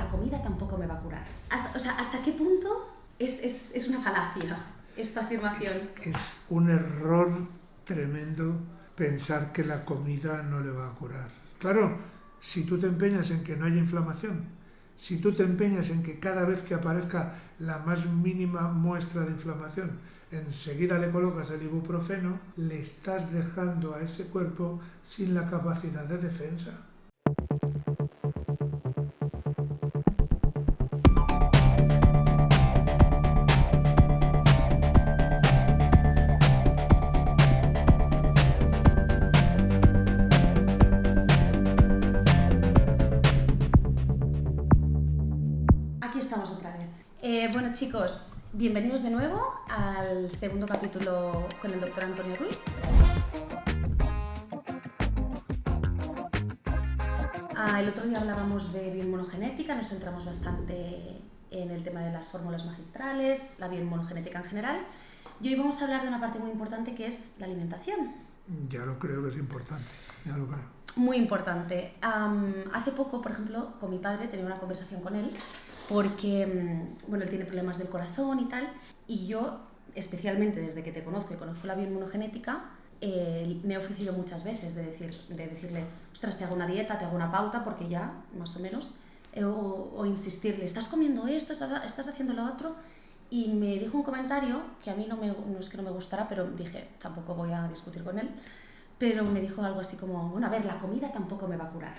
la comida tampoco me va a curar. ¿Hasta qué punto es una falacia esta afirmación? Es un error tremendo pensar que la comida no le va a curar. Claro, si tú te empeñas en que no haya inflamación, si tú te empeñas en que cada vez que aparezca la más mínima muestra de inflamación, enseguida le colocas el ibuprofeno, le estás dejando a ese cuerpo sin la capacidad de defensa. Aquí estamos otra vez. Bueno, chicos, bienvenidos de nuevo al segundo capítulo con el doctor Antonio Ruiz. El otro día hablábamos de bioinmunogenética, nos centramos bastante en el tema de las fórmulas magistrales, la bioinmunogenética en general, y hoy vamos a hablar de una parte muy importante que es la alimentación. Ya lo creo que es importante, ya lo creo. Muy importante. Hace poco, por ejemplo, con mi padre tenía una conversación con él porque, bueno, él tiene problemas del corazón y tal, y yo, especialmente desde que te conozco y conozco la bioinmunogenética, me he ofrecido muchas veces de decirle, ostras, te hago una dieta, te hago una pauta, porque ya, más o menos, o insistirle, estás comiendo esto, estás haciendo lo otro, y me dijo un comentario que a mí no es que no me gustara, pero dije, tampoco voy a discutir con él, pero me dijo algo así como, bueno, a ver, la comida tampoco me va a curar.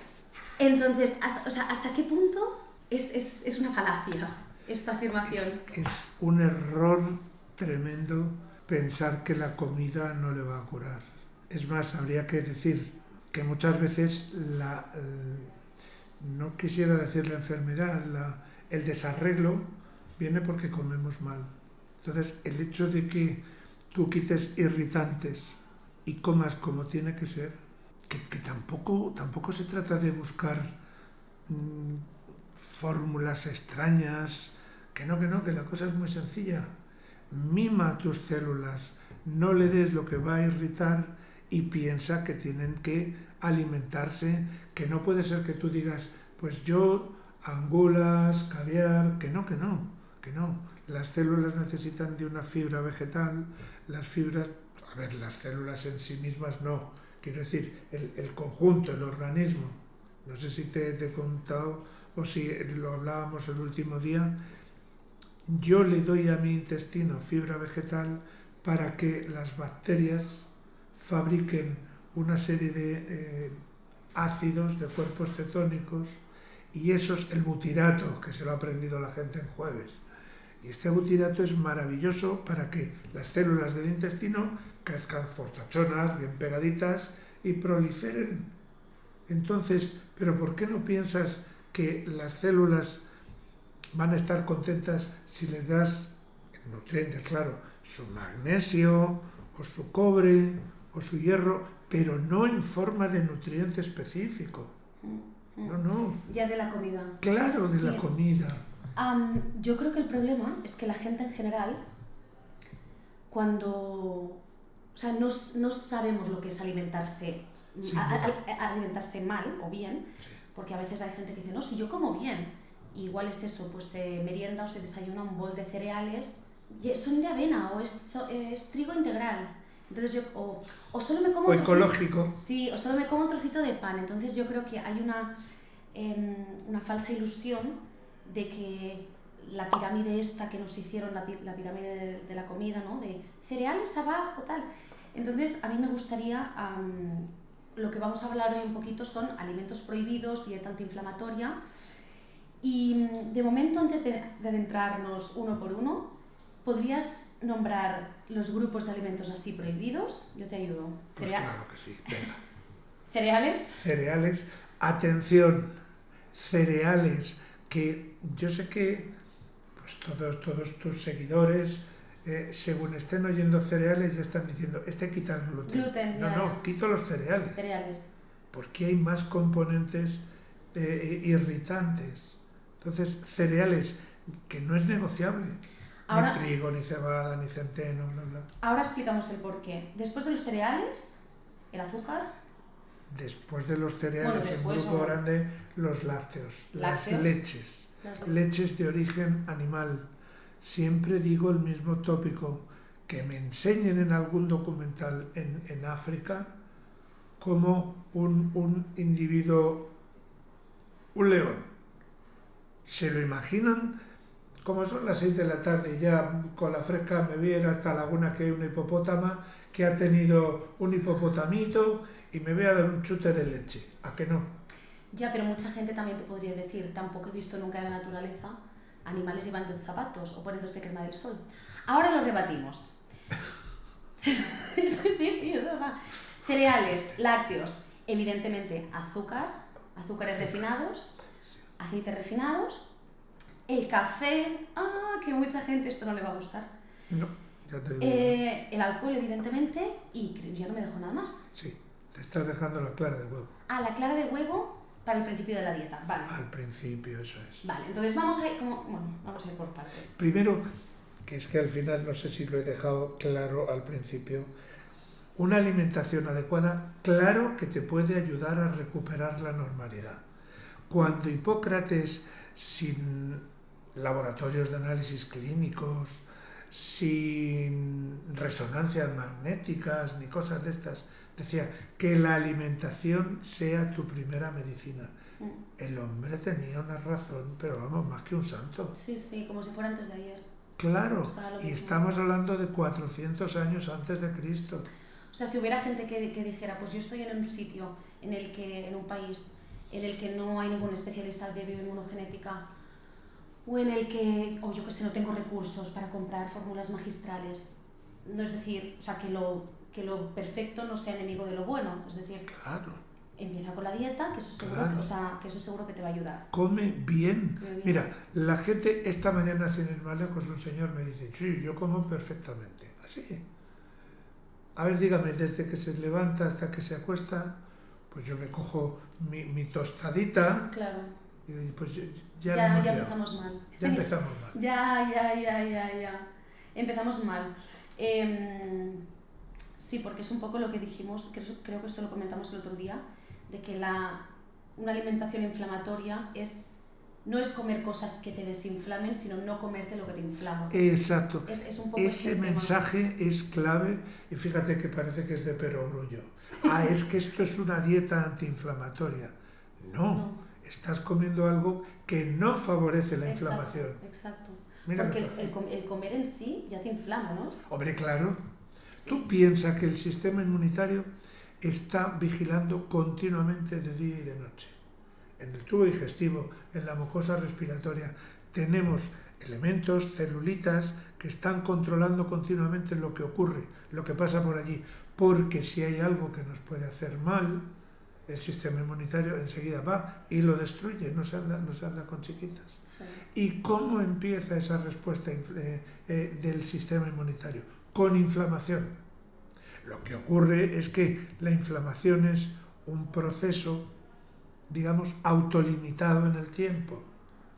Entonces, ¿hasta qué punto es una falacia esta afirmación? Es un error tremendo pensar que la comida no le va a curar. Es más, habría que decir que muchas veces no quisiera decir la enfermedad, el desarreglo viene porque comemos mal. Entonces, el hecho de que tú quites irritantes y comas como tiene que ser, que tampoco se trata de buscar fórmulas extrañas, que la cosa es muy sencilla. Mima tus células, no le des lo que va a irritar y piensa que tienen que alimentarse, que no puede ser que tú digas, pues yo, angulas, caviar, que no. Las células necesitan de una fibra vegetal, las células en sí mismas no, quiero decir, el conjunto, el organismo. No sé si te he contado o si lo hablábamos el último día. Yo le doy a mi intestino fibra vegetal para que las bacterias fabriquen una serie de ácidos, de cuerpos cetónicos, y eso es el butirato, que se lo ha aprendido la gente en jueves. Y este butirato es maravilloso para que las células del intestino crezcan fortachonas, bien pegaditas y proliferen. Entonces, ¿pero por qué no piensas que las células van a estar contentas si les das nutrientes, claro, su magnesio o su cobre o su hierro, pero no en forma de nutriente específico? No. Ya de la comida. Claro, de sí. la comida. Yo creo que el problema es que la gente en general, cuando no sabemos lo que es alimentarse, Sí, alimentarse mal o bien, sí. Porque a veces hay gente que dice, no, si yo como bien, igual es eso, pues se merienda o se desayuna un bol de cereales, son de avena o es trigo integral. Entonces yo o solo me como o ecológico. Sí, o solo me como un trocito de pan. Entonces yo creo que hay una falsa ilusión de que la pirámide esta que nos hicieron, la pirámide de la comida, ¿no? De cereales abajo, tal. Entonces a mí me gustaría, lo que vamos a hablar hoy un poquito son alimentos prohibidos, dieta antiinflamatoria. Y de momento, antes de adentrarnos uno por uno, ¿podrías nombrar los grupos de alimentos así prohibidos? Yo te ayudo. Pues claro que sí, venga. ¿Cereales? Cereales. Atención, cereales, que yo sé que pues todos tus seguidores, según estén oyendo cereales, ya están diciendo, quita el gluten. No, quito los cereales. Cereales. Porque hay más componentes irritantes. Entonces, cereales, que no es negociable. Ahora, ni trigo, ni cebada, ni centeno, bla. Ahora explicamos el porqué. Después de los cereales, el azúcar. Después de los cereales, en grupo grande, los lácteos, las leches. leches de origen animal. Siempre digo el mismo tópico, que me enseñen en algún documental en África como un individuo, un león. ¿Se lo imaginan? Como son las 6 de la tarde y ya con la fresca me voy a ir hasta Laguna, que hay una hipopótama que ha tenido un hipopotamito y me voy a dar un chute de leche. ¿A que no? Ya, pero mucha gente también te podría decir, tampoco he visto nunca en la naturaleza animales llevando zapatos o poniéndose crema del sol. Ahora lo rebatimos. Sí, es verdad. Cereales, lácteos, evidentemente azúcares refinados, aceites refinados, el café, que mucha gente esto no le va a gustar. No, ya te digo. El alcohol, evidentemente, y ya no me dejo nada más. Sí, te estás dejando la clara de huevo. La clara de huevo para el principio de la dieta, vale. Al principio, eso es. Vale, entonces vamos a ir por partes. Primero, que es que al final, no sé si lo he dejado claro al principio, una alimentación adecuada, claro que te puede ayudar a recuperar la normalidad. Cuando Hipócrates, sin laboratorios de análisis clínicos, sin resonancias magnéticas ni cosas de estas, decía que la alimentación sea tu primera medicina. El hombre tenía una razón, pero vamos, más que un santo. Sí, como si fuera antes de ayer. Claro, y estamos hablando de 400 años antes de Cristo. O sea, si hubiera gente que dijera, pues yo estoy en un sitio, en un país en el que no hay ningún especialista de bioinmunogenética, o en el que, yo que sé, no tengo recursos para comprar fórmulas magistrales, no es decir, o sea, que lo perfecto no sea enemigo de lo bueno, es decir, claro, empieza con la dieta, que eso seguro, claro, que eso seguro que te va a ayudar. Come bien. Mira, la gente, esta mañana sin ir más lejos, un señor me dice, sí, yo como perfectamente, así. A ver, dígame, desde que se levanta hasta que se acuesta, pues yo me cojo mi tostadita. Claro. Y pues ya empezamos mal. Ya empezamos mal. Ya. Empezamos mal. Sí, porque es un poco lo que dijimos, creo que esto lo comentamos el otro día, de que una alimentación inflamatoria no es comer cosas que te desinflamen, sino no comerte lo que te inflama. Exacto. Es un poco ese mensaje es clave, y fíjate que parece que es de perogrullo. Es que esto es una dieta antiinflamatoria. No, estás comiendo algo que no favorece la inflamación. Exacto. Mira, porque el comer en sí ya te inflama, ¿no? Hombre, claro. Sí. Tú piensas que el sistema inmunitario está vigilando continuamente de día y de noche. En el tubo digestivo, en la mucosa respiratoria, tenemos elementos, celulitas, que están controlando continuamente lo que ocurre, lo que pasa por allí. Porque si hay algo que nos puede hacer mal, el sistema inmunitario enseguida va y lo destruye, no se anda con chiquitas. Sí. ¿Y cómo empieza esa respuesta del sistema inmunitario? Con inflamación. Lo que ocurre es que la inflamación es un proceso, digamos, autolimitado en el tiempo.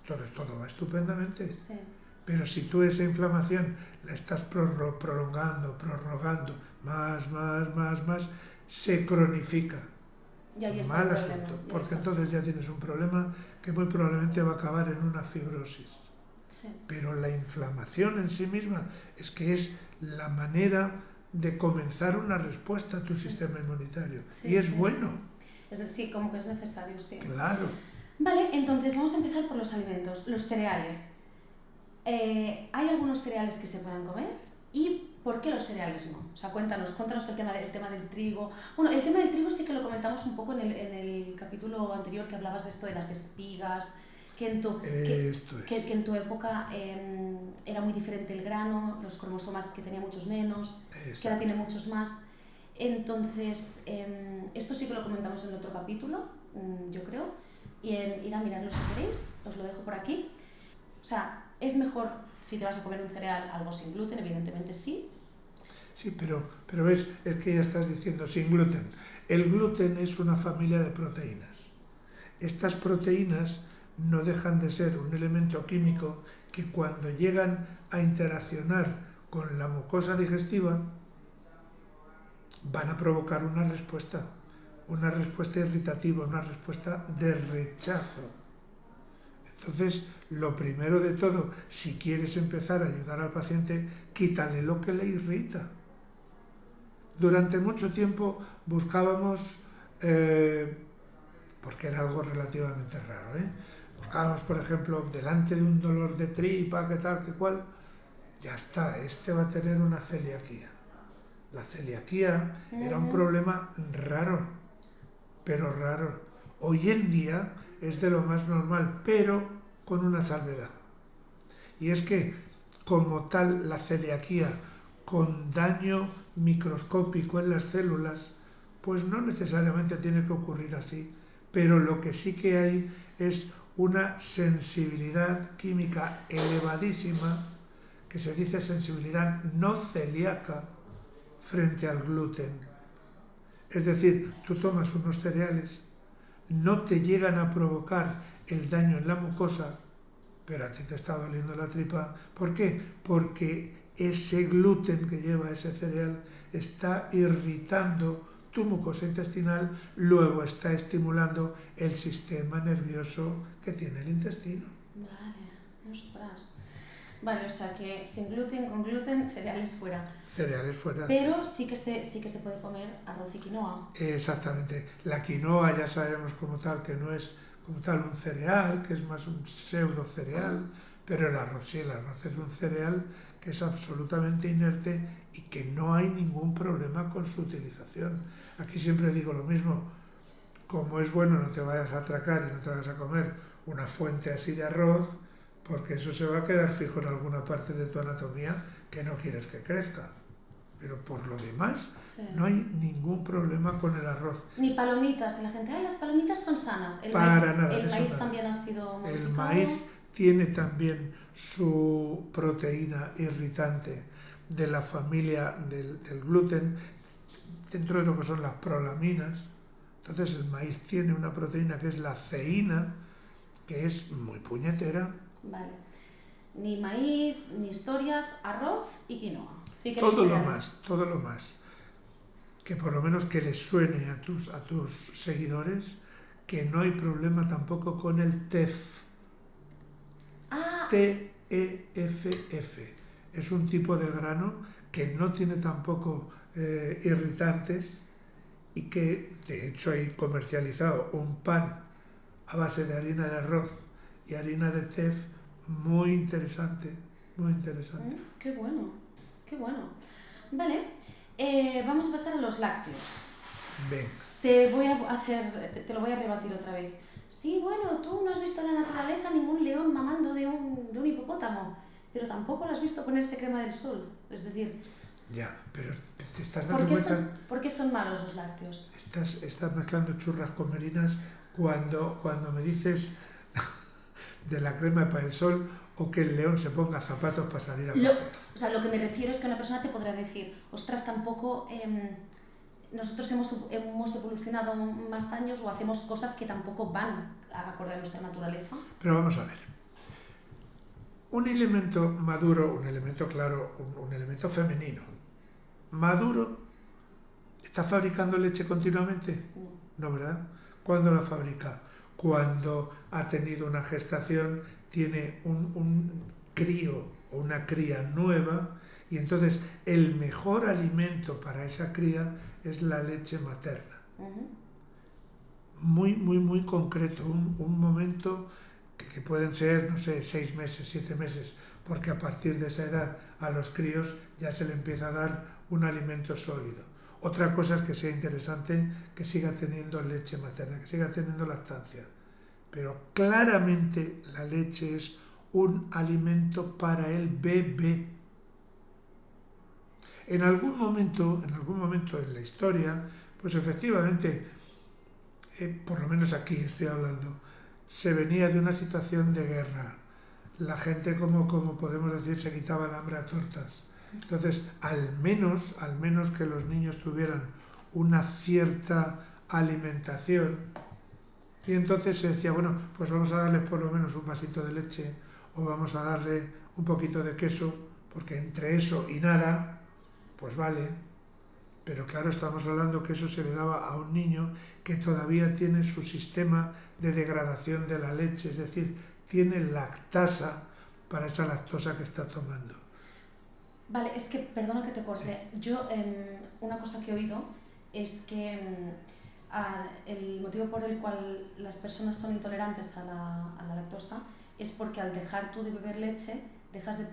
Entonces todo va estupendamente. Sí. Pero si tú esa inflamación la estás prorrogando, más, se cronifica. Mal asunto, porque entonces ya tienes un problema que muy probablemente va a acabar en una fibrosis. Sí. Pero la inflamación en sí misma es que es la manera de comenzar una respuesta a tu sistema inmunitario. Y es bueno. Sí, como que es necesario, sí. Claro. Vale, entonces vamos a empezar por los alimentos, los cereales. ¿Hay algunos cereales que se puedan comer? ¿Y por qué los cereales no? O sea, cuéntanos el tema del trigo. Bueno, el tema del trigo sí que lo comentamos un poco en el capítulo anterior, que hablabas de esto de las espigas, que en tu época era muy diferente el grano, los cromosomas que tenía muchos menos, que ahora tiene muchos más. Entonces, esto sí que lo comentamos en el otro capítulo, yo creo, y ir a mirarlo si queréis, os lo dejo por aquí. O sea, es mejor si te vas a comer un cereal algo sin gluten, evidentemente sí. Sí, pero ves, es que ya estás diciendo sin gluten. El gluten es una familia de proteínas. Estas proteínas no dejan de ser un elemento químico que cuando llegan a interaccionar con la mucosa digestiva van a provocar una respuesta irritativa, una respuesta de rechazo. Entonces, lo primero de todo, si quieres empezar a ayudar al paciente, quítale lo que le irrita. Durante mucho tiempo buscábamos, porque era algo relativamente raro, buscábamos, por ejemplo, delante de un dolor de tripa, que tal, que cual, ya está, este va a tener una celiaquía. La celiaquía era un problema raro, pero raro. Hoy en día es de lo más normal, pero con una salvedad. Y es que, como tal, la celiaquía con daño microscópico en las células, pues no necesariamente tiene que ocurrir así, pero lo que sí que hay es una sensibilidad química elevadísima, que se dice sensibilidad no celíaca frente al gluten. Es decir, tú tomas unos cereales, no te llegan a provocar el daño en la mucosa, pero a ti te está doliendo la tripa. ¿Por qué? Porque ese gluten que lleva ese cereal está irritando tu mucosa intestinal, luego está estimulando el sistema nervioso que tiene el intestino. Vale, ostras. Vale, o sea que sin gluten, con gluten, cereales fuera. Cereales fuera. Pero sí que se puede comer arroz y quinoa. Exactamente. La quinoa ya sabemos como tal que no es como tal un cereal, que es más un pseudo cereal, pero el arroz sí, el arroz es un cereal que es absolutamente inerte y que no hay ningún problema con su utilización. Aquí siempre digo lo mismo, como es bueno no te vayas a atracar y no te vayas a comer una fuente así de arroz, porque eso se va a quedar fijo en alguna parte de tu anatomía que no quieres que crezca. Pero por lo demás, sí, no hay ningún problema con el arroz. Ni palomitas. Y la gente, las palomitas son sanas. Para nada. El maíz también ha sido modificado. El maíz tiene también su proteína irritante de la familia del gluten, dentro de lo que son las prolaminas. Entonces el maíz tiene una proteína que es la ceína, que es muy puñetera. Vale. Ni maíz, ni historias, arroz y quinoa. Sí que todo lo más. Que por lo menos que les suene a tus seguidores que no hay problema tampoco con el TEF. T-E-F-F. Es un tipo de grano que no tiene tampoco irritantes y que de hecho hay comercializado un pan a base de harina de arroz y harina de TEF muy interesante, muy interesante. Qué bueno, qué bueno. Vale, vamos a pasar a los lácteos. Ven. Te lo voy a rebatir otra vez. Sí, bueno, tú no has visto en la naturaleza ningún león mamando de un hipopótamo, pero tampoco lo has visto ponerse crema del sol. Es decir... Ya, pero te estás dando cuenta... ¿Por qué son malos los lácteos? Estás mezclando churras con merinas cuando me dices de la crema para el sol o que el león se ponga zapatos para salir a pasear. O sea, lo que me refiero es que una persona te podrá decir, ostras, tampoco... nosotros hemos evolucionado más años o hacemos cosas que tampoco van acorde a nuestra naturaleza. Pero vamos a ver. Un elemento maduro, un elemento claro, un elemento femenino, maduro, ¿está fabricando leche continuamente? No, ¿verdad? ¿Cuándo la fabrica? Cuando ha tenido una gestación, tiene un crío o una cría nueva, y entonces el mejor alimento para esa cría es la leche materna. Muy, muy, muy concreto, un momento que pueden ser, no sé, 6 meses, 7 meses, porque a partir de esa edad a los críos ya se le empieza a dar un alimento sólido. Otra cosa es que sea interesante que siga teniendo leche materna, que siga teniendo lactancia. Pero claramente la leche es un alimento para el bebé. En algún momento en la historia, pues efectivamente, por lo menos aquí estoy hablando, se venía de una situación de guerra. La gente, como podemos decir, se quitaba el hambre a tortas. Entonces, al menos que los niños tuvieran una cierta alimentación. Y entonces se decía, bueno, pues vamos a darles por lo menos un vasito de leche o vamos a darle un poquito de queso, porque entre eso y nada, pues vale. Pero claro, estamos hablando que eso se le daba a un niño que todavía tiene su sistema de degradación de la leche, es decir, tiene lactasa para esa lactosa que está tomando. Vale, es que, perdona que te corte, Sí. yo una cosa que he oído es que el motivo por el cual las personas son intolerantes a la lactosa es porque al dejar tú de beber leche dejas de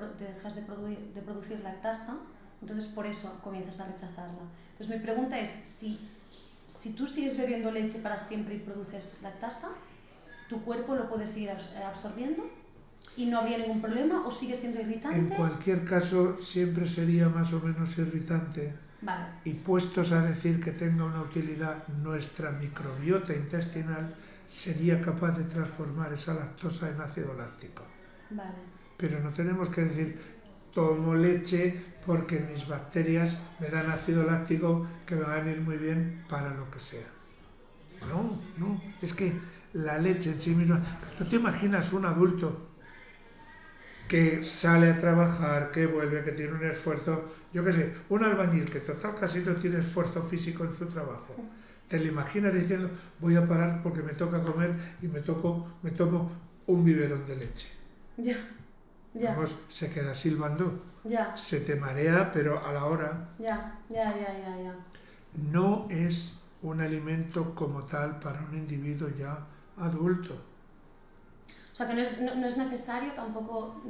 producir lactasa, entonces por eso comienzas a rechazarla. Entonces mi pregunta es, si tú sigues bebiendo leche para siempre y produces lactasa, ¿tu cuerpo lo puede seguir absorbiendo y no habría ningún problema o sigue siendo irritante? En cualquier caso, siempre sería más o menos irritante. Vale. Y puestos a decir que tenga una utilidad, nuestra microbiota intestinal sería capaz de transformar esa lactosa en ácido láctico. Vale. Pero no tenemos que decir, tomo leche porque mis bacterias me dan ácido láctico que me va a venir muy bien para lo que sea. No, no, es que la leche en sí misma... ¿Tú te imaginas un adulto que sale a trabajar, que vuelve, que tiene un esfuerzo, yo qué sé, un albañil que total casi no tiene esfuerzo físico en su trabajo? ¿Te lo imaginas diciendo, voy a parar porque me toca comer y me tomo un biberón de leche? Ya, ya. Vamos, se queda silbando, Ya, se te marea, pero a la hora. ya. No es un alimento como tal para un individuo ya adulto. O sea que no es necesario, tampoco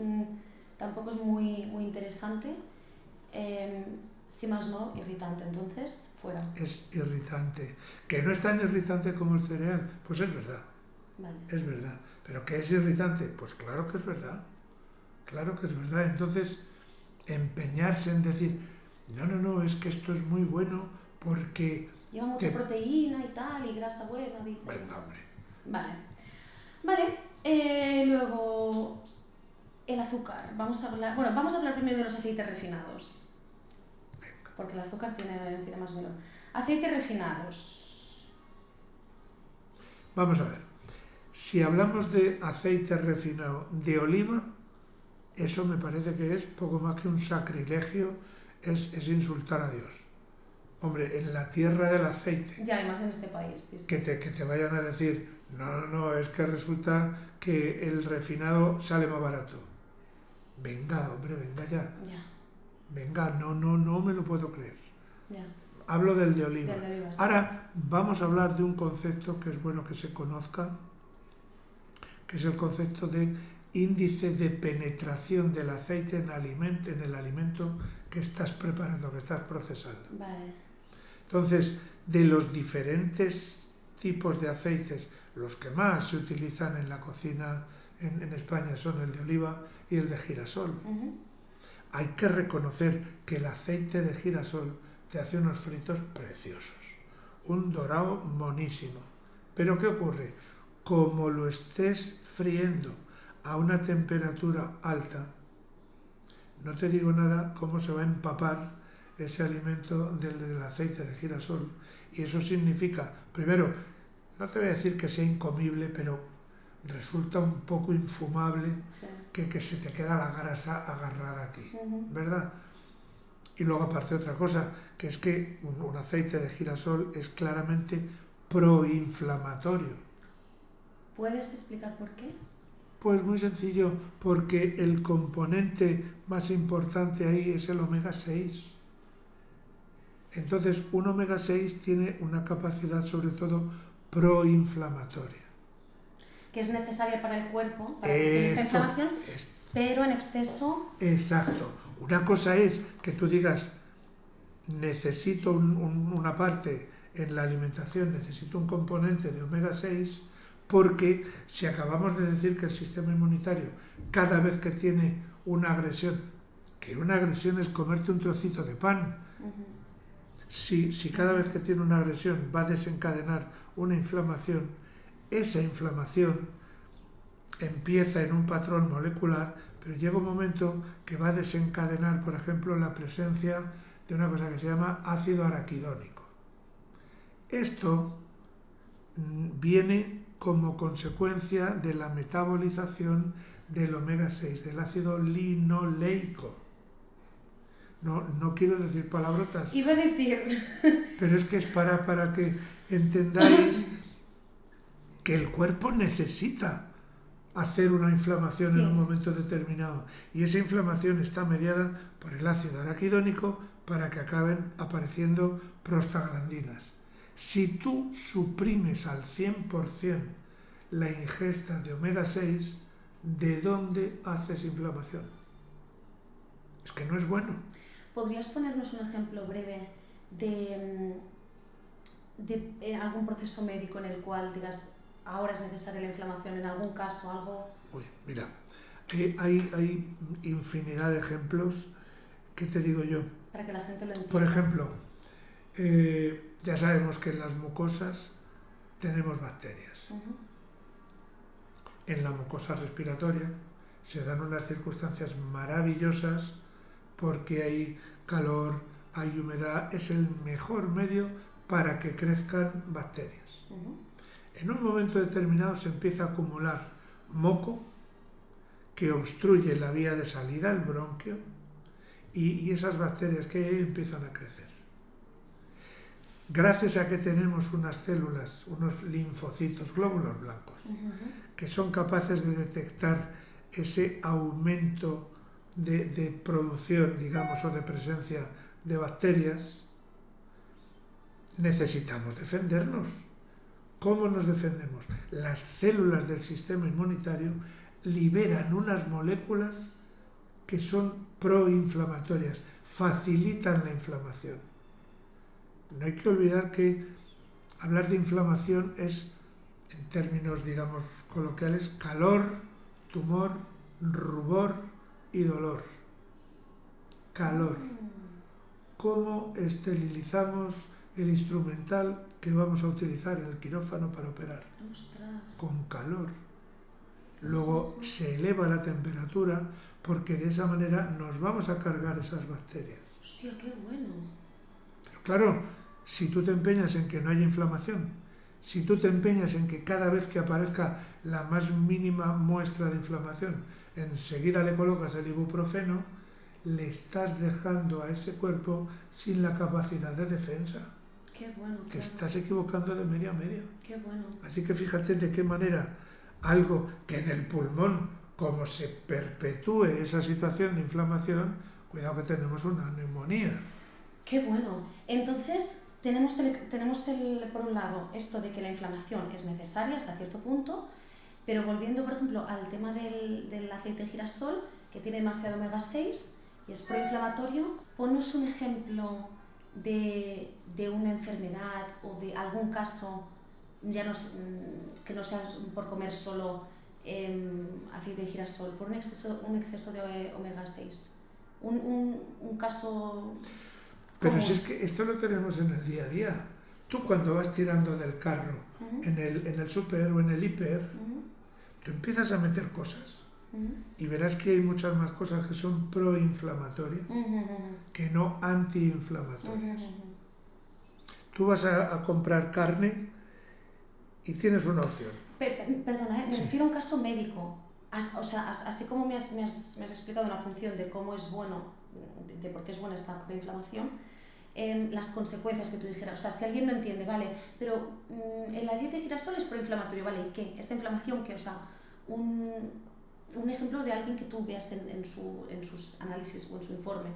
es muy interesante, si más no, irritante. Entonces, fuera. Es irritante. ¿Que no es tan irritante como el cereal? Pues es verdad, Vale. es verdad. ¿Pero que es irritante? Pues claro que es verdad. Claro que es verdad. Entonces, empeñarse en decir, no, es que esto es muy bueno porque... Lleva mucha proteína y tal, y grasa buena, dice. Venga, hombre. Vale. Luego, el azúcar. Vamos a hablar primero de los aceites refinados. Porque el azúcar tiene más valor. Aceites refinados. Vamos a ver. Si hablamos de aceite refinado de oliva, eso me parece que es poco más que un sacrilegio, es insultar a Dios. Hombre, en la tierra del aceite. Ya, y más en este país. Sí. Que te vayan a decir, no, es que resulta que el refinado sale más barato. Venga, hombre, venga ya. Ya. Venga, no me lo puedo creer. Ya. Hablo del de oliva. Del de oliva, sí. Ahora vamos a hablar de un concepto que es bueno que se conozca, que es el concepto de índice de penetración del aceite en el alimento que estás preparando, que estás procesando. Vale. Entonces, de los diferentes tipos de aceites, los que más se utilizan en la cocina en España son el de oliva y el de girasol. Uh-huh. Hay que reconocer que el aceite de girasol te hace unos fritos preciosos, un dorado monísimo. Pero ¿qué ocurre? Como lo estés friendo a una temperatura alta, no te digo nada cómo se va a empapar ese alimento del aceite de girasol. Y eso significa, primero, no te voy a decir que sea incomible, pero resulta un poco infumable, Sí. que se te queda la grasa agarrada aquí, Uh-huh. ¿verdad? Y luego aparte otra cosa, que es que un aceite de girasol es claramente proinflamatorio. ¿Puedes explicar por qué? Pues muy sencillo, porque el componente más importante ahí es el omega 6. Entonces, un omega 6 tiene una capacidad sobre todo proinflamatoria. Que es necesaria para el cuerpo, para reducir esa inflamación, pero en exceso... Exacto. Una cosa es que tú digas, necesito una parte en la alimentación, necesito un componente de omega 6, porque si acabamos de decir que el sistema inmunitario, cada vez que tiene una agresión, que una agresión es comerte un trocito de pan, si cada vez que tiene una agresión va a desencadenar una inflamación, esa inflamación empieza en un patrón molecular, pero llega un momento que va a desencadenar, por ejemplo, la presencia de una cosa que se llama ácido araquidónico. Esto viene como consecuencia de la metabolización del omega 6, del ácido linoleico. No quiero decir palabrotas. Iba a decir... Pero es que es para que entendáis que el cuerpo necesita hacer una inflamación Sí. en un momento determinado. Y esa inflamación está mediada por el ácido araquidónico para que acaben apareciendo prostaglandinas. Si tú suprimes al 100% la ingesta de omega 6, ¿de dónde haces inflamación? Es que no es bueno. ¿Podrías ponernos un ejemplo breve de algún proceso médico en el cual digas, ahora es necesaria la inflamación, en algún caso, algo? Uy, mira, hay infinidad de ejemplos. ¿Qué te digo yo? Para que la gente lo entienda. Por ejemplo, ya sabemos que en las mucosas tenemos bacterias. En la mucosa respiratoria se dan unas circunstancias maravillosas porque hay calor, hay humedad, es el mejor medio para que crezcan bacterias. En un momento determinado se empieza a acumular moco que obstruye la vía de salida, el bronquio, y esas bacterias que hay empiezan a crecer. Gracias a que tenemos unas células, unos linfocitos, glóbulos blancos, que son capaces de detectar ese aumento de producción, digamos, o de presencia de bacterias, necesitamos defendernos. ¿Cómo nos defendemos? Las células del sistema inmunitario liberan unas moléculas que son proinflamatorias, facilitan la inflamación. No hay que olvidar que hablar de inflamación es, en términos, digamos, coloquiales, calor, tumor, rubor y dolor. Calor. ¿Cómo esterilizamos el instrumental que vamos a utilizar en el quirófano para operar? ¡Ostras! Con calor. Luego se eleva la temperatura porque de esa manera nos vamos a cargar esas bacterias. ¡Hostia, qué bueno! Pero claro, si tú te empeñas en que no haya inflamación, si tú te empeñas en que cada vez que aparezca la más mínima muestra de inflamación, enseguida le colocas el ibuprofeno, le estás dejando a ese cuerpo sin la capacidad de defensa. ¡Qué bueno! Te estás equivocando de medio a medio. ¡Qué bueno! Así que fíjate de qué manera algo que en el pulmón, como se perpetúe esa situación de inflamación, cuidado que tenemos una neumonía. ¡Qué bueno! Entonces, tenemos por un lado esto de que la inflamación es necesaria hasta cierto punto, pero volviendo, por ejemplo, al tema del aceite de girasol, que tiene demasiado omega 6 y es proinflamatorio, ponnos un ejemplo de una enfermedad o de algún caso, ya no, que no sea por comer solo aceite de girasol, por un exceso de omega 6. Un caso... Pero común. si es que esto lo tenemos en el día a día. Tú cuando vas tirando del carro en el súper o en el hiper, tú empiezas a meter cosas y verás que hay muchas más cosas que son proinflamatorias que no antiinflamatorias. Tú vas a comprar carne y tienes una opción. Perdona, me refiero a un caso médico. O sea, así como me has explicado una función de cómo es bueno, de por qué es buena esta inflamación, las consecuencias que tú dijeras. O sea, si alguien no entiende, vale, pero el aceite de girasol es proinflamatorio, ¿vale? ¿Y qué? ¿Esta inflamación qué? O sea, un ejemplo de alguien que tú veas en sus análisis o en su informe.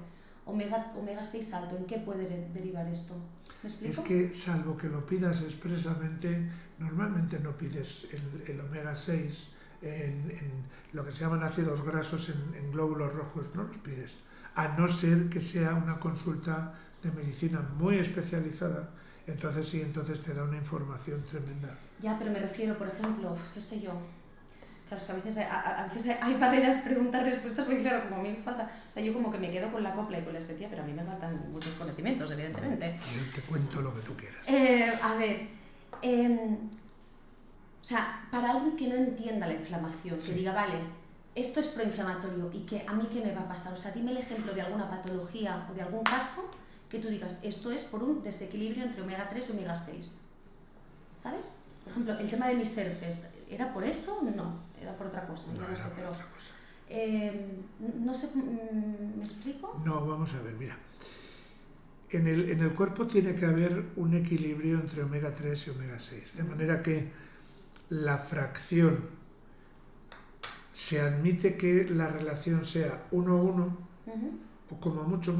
Omega 6 alto, ¿en qué puede derivar esto? ¿Me explico? Es que, salvo que lo pidas expresamente, normalmente no pides el omega 6 en lo que se llaman ácidos grasos en glóbulos rojos, no los pides, a no ser que sea una consulta de medicina muy especializada, entonces sí, entonces te da una información tremenda. Ya, pero me refiero, por ejemplo, qué sé yo, claro, es que a veces hay barreras, preguntas, respuestas, porque claro, como a mí me falta, o sea, yo como que me quedo con la copla y con la esencia, pero a mí me faltan muchos conocimientos, evidentemente. Yo te cuento lo que tú quieras. A ver, o sea, para alguien que no entienda la inflamación, Sí. que diga, vale, esto es proinflamatorio y que a mí qué me va a pasar, o sea, dime el ejemplo de alguna patología o de algún caso que tú digas, esto es por un desequilibrio entre omega 3 y omega 6, ¿sabes? Por ejemplo, el tema de mis herpes, ¿era por eso? No, era por otra cosa, No, ya no sé, era por pero... otra cosa. No sé, ¿me explico? No, vamos a ver, mira. En el cuerpo tiene que haber un equilibrio entre omega 3 y omega 6, de manera que la fracción se admite que la relación sea 1:1 o como mucho,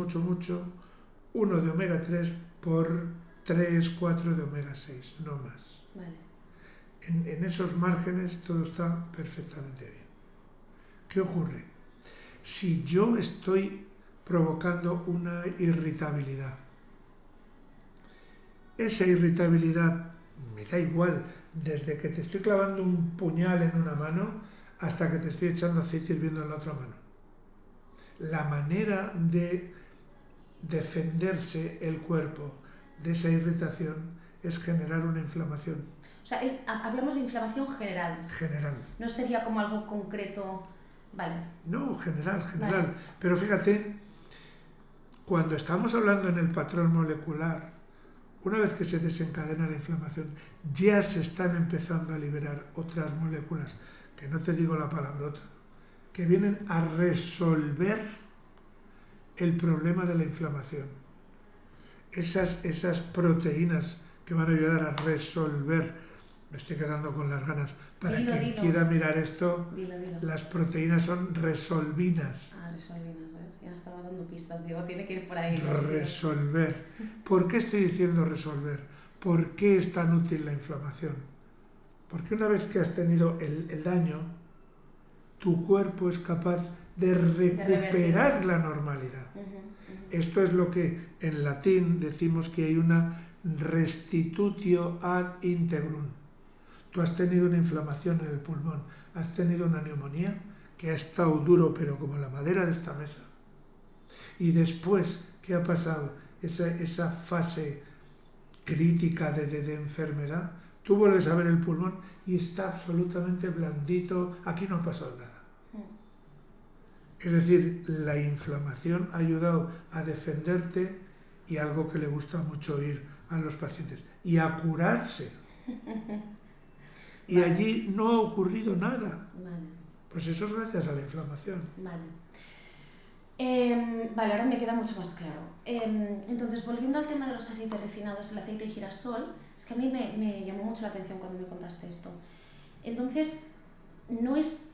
1 de omega 3 por 3, 4 de omega 6, no más. Vale. En esos márgenes todo está perfectamente bien. ¿Qué ocurre? Si yo estoy provocando una irritabilidad, esa irritabilidad me da igual desde que te estoy clavando un puñal en una mano hasta que te estoy echando aceite hirviendo en la otra mano. La manera de defenderse el cuerpo de esa irritación es generar una inflamación. O sea, hablamos de inflamación general. General. No sería como algo concreto. Vale. No, general. Vale. Pero fíjate, cuando estamos hablando en el patrón molecular, una vez que se desencadena la inflamación, ya se están empezando a liberar otras moléculas, que no te digo la palabrota, que vienen a resolver el problema de la inflamación. Esas proteínas que van a ayudar a resolver, me estoy quedando con las ganas, para quien quiera mirar esto, Dilo. las proteínas son resolvinas. Resolvinas, ¿ves? Ya estaba dando pistas, digo, tiene que ir por ahí. Resolver. ¿Por qué estoy diciendo resolver? ¿Por qué es tan útil la inflamación? Porque una vez que has tenido el daño, tu cuerpo es capaz de recuperar la normalidad. Esto es lo que en latín decimos que hay una restitutio ad integrum. Tú has tenido una inflamación en el pulmón, has tenido una neumonía que ha estado duro, pero como la madera de esta mesa. Y después, ¿qué ha pasado? Esa fase crítica de enfermedad, tú vuelves a ver el pulmón y está absolutamente blandito, aquí no ha pasado nada. Es decir, la inflamación ha ayudado a defenderte y algo que le gusta mucho oír a los pacientes, y a curarse. Y allí no ha ocurrido nada. Vale. Pues eso es gracias a la inflamación. Vale. Vale, ahora me queda mucho más claro. Entonces, volviendo al tema de los aceites refinados, el aceite de girasol, es que a mí me llamó mucho la atención cuando me contaste esto. Entonces, no es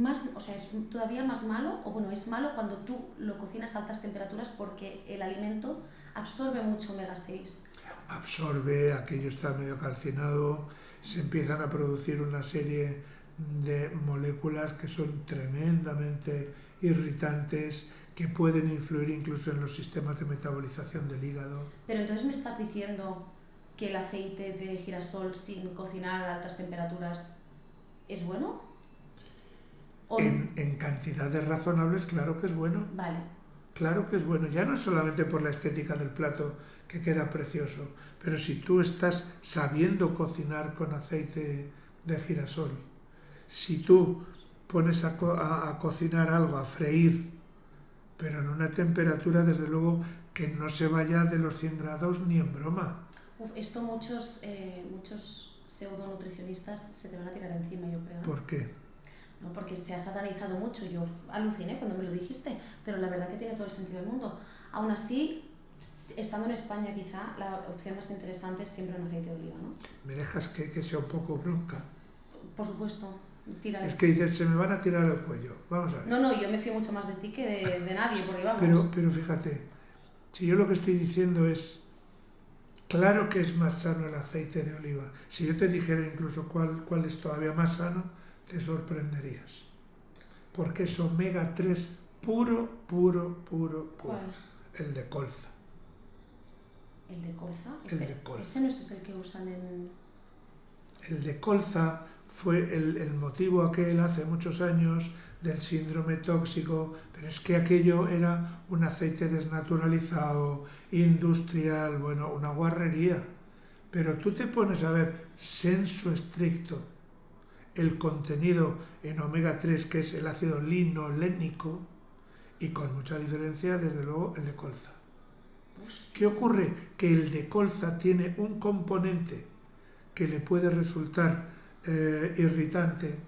más, o sea, es todavía más malo, o bueno, es malo cuando tú lo cocinas a altas temperaturas porque el alimento absorbe mucho omega 6. Absorbe, aquello está medio calcinado, se empiezan a producir una serie de moléculas que son tremendamente irritantes, que pueden influir incluso en los sistemas de metabolización del hígado. Pero entonces me estás diciendo que el aceite de girasol sin cocinar a altas temperaturas es bueno. En cantidades razonables, claro que es bueno. Vale. Claro que es bueno. Ya no es solamente por la estética del plato, que queda precioso, pero si tú estás sabiendo cocinar con aceite de girasol, si tú pones a cocinar algo, a freír, pero en una temperatura, desde luego, que no se vaya de los 100 grados ni en broma. Esto muchos pseudonutricionistas se te van a tirar encima, yo creo. ¿Por qué? No, porque se ha satanizado mucho. Yo aluciné cuando me lo dijiste, pero la verdad que tiene todo el sentido del mundo. Aún así, estando en España, quizá la opción más interesante es siempre un aceite de oliva, ¿no? ¿Me dejas que sea un poco bronca? Por supuesto, tírale. Es que dices, se me van a tirar al cuello. Vamos a ver. No, yo me fío mucho más de ti que de nadie, porque vamos. Pero fíjate, si yo lo que estoy diciendo es, claro que es más sano el aceite de oliva. Si yo te dijera incluso cuál es todavía más sano, te sorprenderías. Porque es omega 3 puro. ¿Cuál? El de colza. ¿El de colza? Ese no es el que usan en... El de colza fue el motivo aquel hace muchos años del síndrome tóxico, pero es que aquello era un aceite desnaturalizado, industrial, bueno, una guarrería. Pero tú te pones a ver, sensu estricto, el contenido en omega 3, que es el ácido linolénico, y con mucha diferencia, desde luego, el de colza. ¿Qué ocurre? Que el de colza tiene un componente que le puede resultar irritante,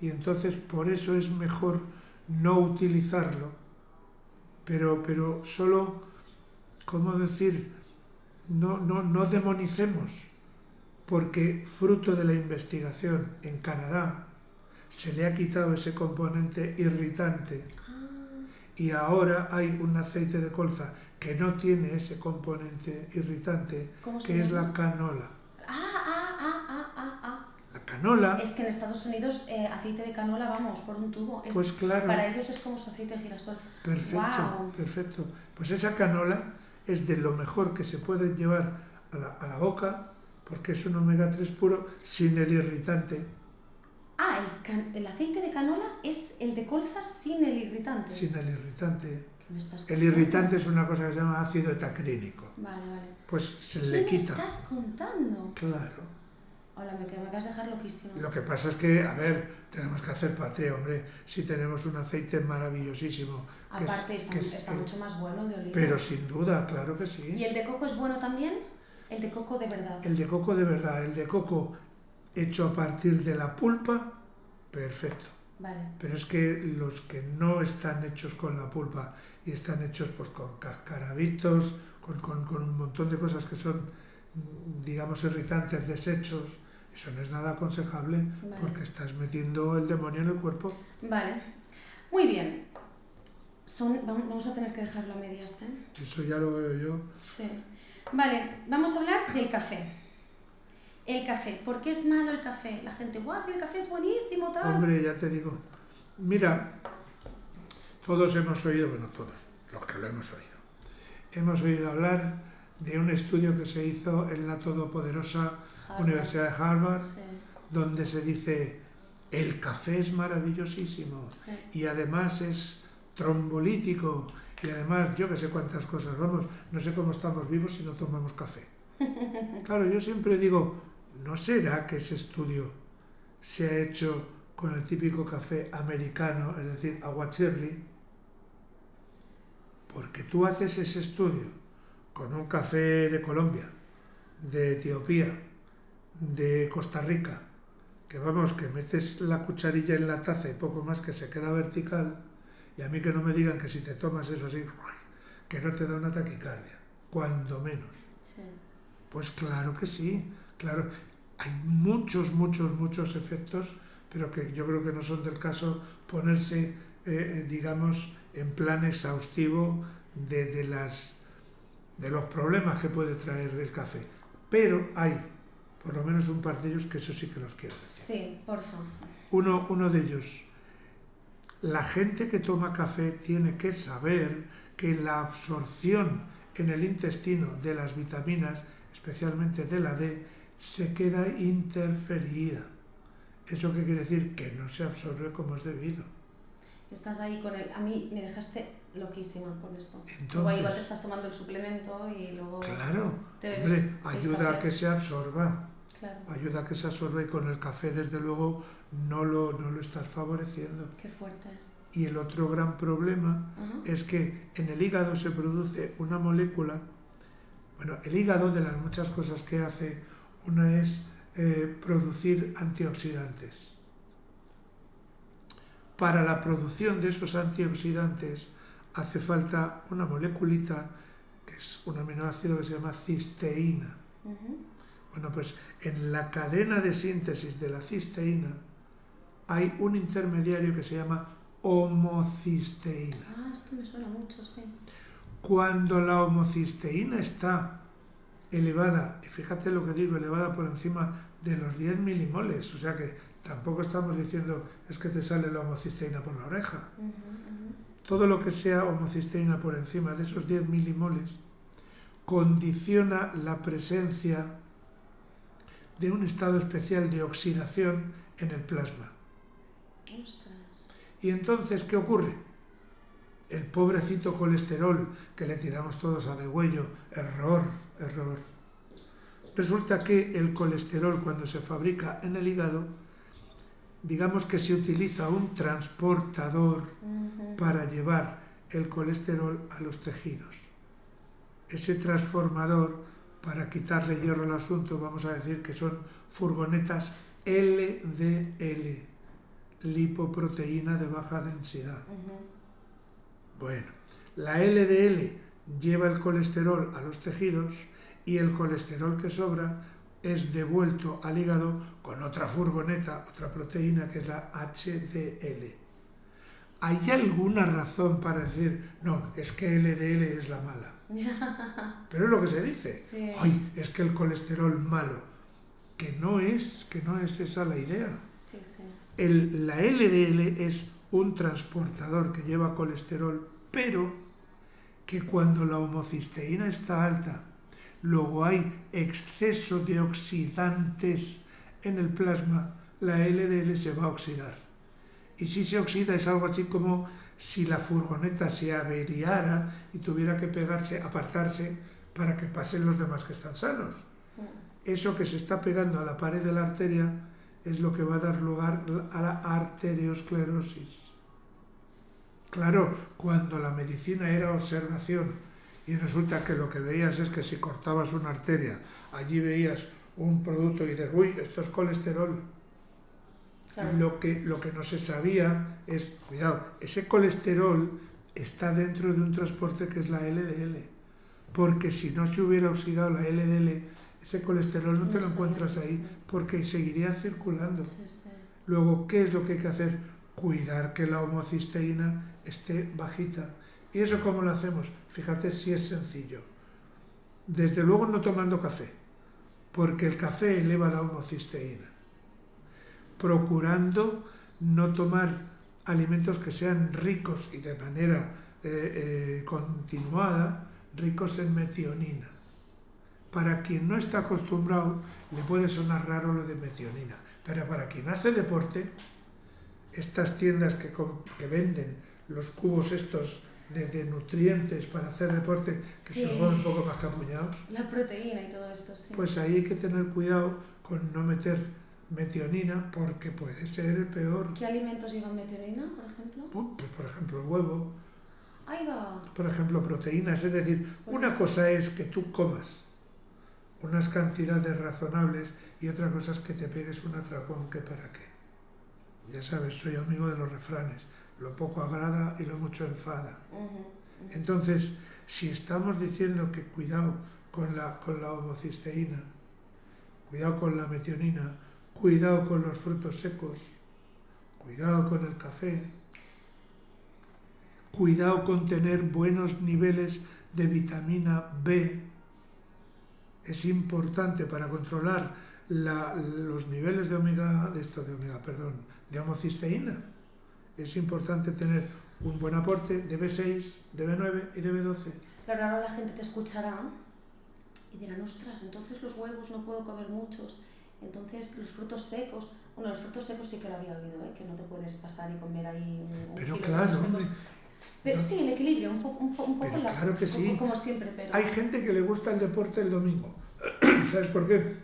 y entonces por eso es mejor no utilizarlo, pero solo, ¿cómo decir? No demonicemos, porque fruto de la investigación en Canadá se le ha quitado ese componente irritante Ah, y ahora hay un aceite de colza que no tiene ese componente irritante, ¿cómo se que es llama? la canola. Ah. La canola, Es que en Estados Unidos aceite de canola, vamos, por un tubo. pues claro, Para ellos es como su aceite de girasol. perfecto, ¡Wow! perfecto. Pues esa canola es de lo mejor que se puede llevar a la boca, porque es un omega 3 puro sin el irritante. Ah, el aceite de canola es el de colza sin el irritante. Sin el irritante. ¿Qué me estás El contando? irritante es una cosa que se llama ácido hetacrínico. Vale. Pues se ¿Qué le me quita. estás contando? Claro. Hola, me acabas de dejar loquísimo. Lo que pasa es que, a ver, tenemos que hacer patria, hombre. Si tenemos un aceite maravillosísimo. Aparte, está mucho más bueno el de oliva. Pero sin duda, claro que ¿Y sí. el de coco es bueno también? El de coco de verdad. El de coco de verdad, el de coco hecho a partir de la pulpa, perfecto. Vale. Pero es que los que no están hechos con la pulpa y están hechos pues con cascarabitos, con un montón de cosas que son, digamos, irritantes, desechos, eso no es nada aconsejable, Vale. porque estás metiendo el demonio en el cuerpo. Vale. Muy bien. Vamos a tener que dejarlo a medias, ¿eh? Eso ya lo veo yo. Sí. Vale, vamos a hablar del café. El café. ¿Por qué es malo el café? La gente, guau, si el café es buenísimo, tal. Hombre, ya te digo. Mira, todos hemos oído, bueno, todos, los que lo hemos oído hablar de un estudio que se hizo en la todopoderosa Harvard. Universidad de Harvard, Sí, donde se dice, el café es maravillosísimo sí. y además es trombolítico y además yo que sé cuántas cosas, vamos, no sé cómo estamos vivos si no tomamos café. Claro, yo siempre digo, ¿no será que ese estudio se ha hecho con el típico café americano, es decir, aguachirri? Porque tú haces ese estudio con un café de Colombia, de Etiopía, de Costa Rica, que vamos, que metes la cucharilla en la taza y poco más que se queda vertical, y a mí que no me digan que si te tomas eso así, que no te da una taquicardia, cuando menos. Sí. Pues claro que sí, claro. Hay muchos efectos, pero que yo creo que no son del caso ponerse, digamos, en plan exhaustivo de los problemas que puede traer el café. Pero hay, por lo menos un par de ellos que eso sí que los quiero decir. Sí, por favor. Uno de ellos, la gente que toma café tiene que saber que la absorción en el intestino de las vitaminas, especialmente de la D, se queda interferida. ¿Eso qué quiere decir? Que no se absorbe como es debido. Estás ahí con el... A mí me dejaste loquísima con esto. Entonces, Luego igual te estás tomando el suplemento y luego claro, te bebes hombre, 6 ayuda a que cafés. se absorba. Claro, Ayuda a que se absorba y con el café, desde luego, no lo estás favoreciendo. qué fuerte. Y el otro gran problema Ajá. es que en el hígado se produce una molécula. Bueno, el hígado, de las muchas cosas que hace, una es producir antioxidantes. Para la producción de esos antioxidantes hace falta una moleculita, que es un aminoácido que se llama cisteína. Uh-huh. Bueno, pues en la cadena de síntesis de la cisteína hay un intermediario que se llama homocisteína. Ah, esto me suena mucho, sí. Cuando la homocisteína está elevada, y fíjate lo que digo, elevada por encima de los 10 milimoles, o sea que tampoco estamos diciendo es que te sale la homocisteína por la oreja. Uh-huh, uh-huh. Todo lo que sea homocisteína por encima de esos 10 milimoles condiciona la presencia de un estado especial de oxidación en el plasma. Ostras. Y entonces, ¿qué ocurre? El pobrecito colesterol que le tiramos todos a degüello, error. Resulta que el colesterol, cuando se fabrica en el hígado, digamos que se utiliza un transportador Uh-huh. para llevar el colesterol a los tejidos. Ese transformador, para quitarle hierro al asunto, vamos a decir que son furgonetas LDL, lipoproteína de baja densidad. Uh-huh. Bueno, la LDL lleva el colesterol a los tejidos y el colesterol que sobra es devuelto al hígado con otra furgoneta, otra proteína que es la HDL. ¿Hay alguna razón para decir, no, es que LDL es la mala? Pero es lo que se dice. Sí. Ay, es que el colesterol malo. Que no es esa la idea. Sí, sí. La LDL es un transportador que lleva colesterol, pero que cuando la homocisteína está alta, luego hay exceso de oxidantes en el plasma, la LDL se va a oxidar. Y si se oxida es algo así como si la furgoneta se averiara y tuviera que apartarse para que pasen los demás que están sanos. Eso que se está pegando a la pared de la arteria es lo que va a dar lugar a la arteriosclerosis. Claro, cuando la medicina era observación y resulta que lo que veías es que si cortabas una arteria, allí veías un producto y dices, uy, esto es colesterol. Claro. Lo que no se sabía es, cuidado, ese colesterol está dentro de un transporte que es la LDL, porque si no se hubiera oxidado la LDL, ese colesterol no te lo encuentras ahí, porque seguiría circulando. Sí, sí. Luego, ¿qué es lo que hay que hacer? Cuidar que la homocisteína esté bajita. ¿Y eso cómo lo hacemos? Fíjate si es sencillo. Desde luego no tomando café, porque el café eleva la homocisteína. Procurando no tomar alimentos que sean ricos y de manera continuada, ricos en metionina. Para quien no está acostumbrado le puede sonar raro lo de metionina, pero para quien hace deporte, estas tiendas que venden los cubos estos de nutrientes para hacer deporte, que sí, se los van un poco más capuñados. La proteína y todo esto, sí. Pues ahí hay que tener cuidado con no meter metionina porque puede ser el peor. ¿Qué alimentos llevan metionina, por ejemplo? Pues, por ejemplo, el huevo. Ahí va. Por ejemplo, proteínas. Es decir, una cosa es que tú comas unas cantidades razonables y otra cosa es que te pegues un atracón que para qué. Ya sabes, soy amigo de los refranes. Lo poco agrada y lo mucho enfada. Entonces, si estamos diciendo que cuidado con la homocisteína, cuidado con la metionina, cuidado con los frutos secos, cuidado con el café, cuidado con tener buenos niveles de vitamina B, es importante para controlar los niveles de homocisteína. Es importante tener un buen aporte de B6, de B9 y de B12. Claro, ahora la gente te escuchará y dirán, ostras, entonces los huevos no puedo comer muchos, entonces los frutos secos, bueno, los frutos secos sí que lo había oído, que no te puedes pasar y comer ahí un pero kilo claro, de frutos secos. Pero no, sí, el equilibrio, un poco pero claro que sí. como siempre. Pero... Hay gente que le gusta el deporte el domingo. ¿Sabes por qué?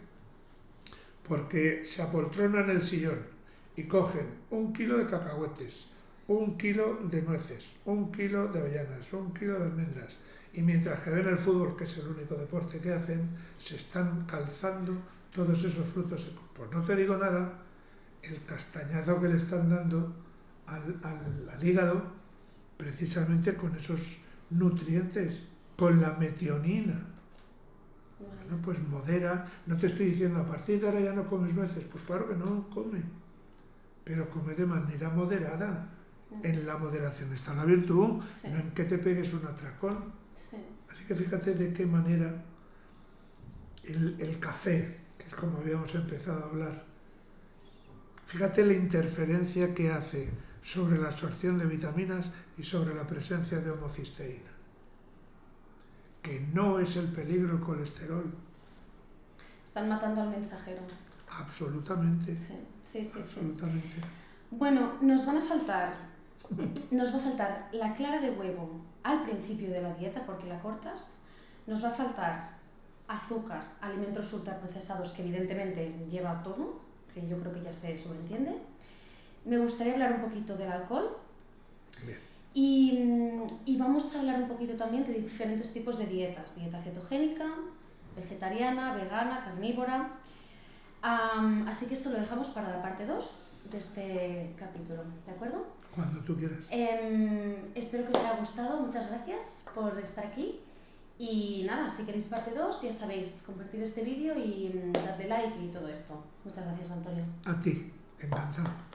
Porque se apoltronan en el sillón y cogen 1 kilo de cacahuetes, 1 kilo de nueces, 1 kilo de avellanas, 1 kilo de almendras. Y mientras que ven el fútbol, que es el único deporte que hacen, se están calzando todos esos frutos secos. Pues no te digo nada, el castañazo que le están dando al hígado, precisamente con esos nutrientes, con la metionina. Bueno, pues modera, no te estoy diciendo a partir de ahora ya no comes nueces, pues claro que no, come, pero come de manera moderada. En la moderación está la virtud, sí, no en que te pegues un atracón. Sí. Así que fíjate de qué manera el café, que es como habíamos empezado a hablar, fíjate la interferencia que hace sobre la absorción de vitaminas y sobre la presencia de homocisteína. Que no es el peligro el colesterol. Están matando al mensajero. Absolutamente. Sí. Absolutamente. Bueno, nos va a faltar la clara de huevo al principio de la dieta porque la cortas. Nos va a faltar azúcar, alimentos ultraprocesados que evidentemente lleva todo, que yo creo que ya se sobreentiende. Me gustaría hablar un poquito del alcohol. Bien. Y vamos a hablar un poquito también de diferentes tipos de dietas. Dieta cetogénica, vegetariana, vegana, carnívora. Así que esto lo dejamos para la parte 2 de este capítulo, ¿de acuerdo? Cuando tú quieras. Espero que os haya gustado. Muchas gracias por estar aquí. Y nada, si queréis parte 2, ya sabéis, compartir este vídeo y darle like y todo esto. Muchas gracias, Antonio. A ti, encantado.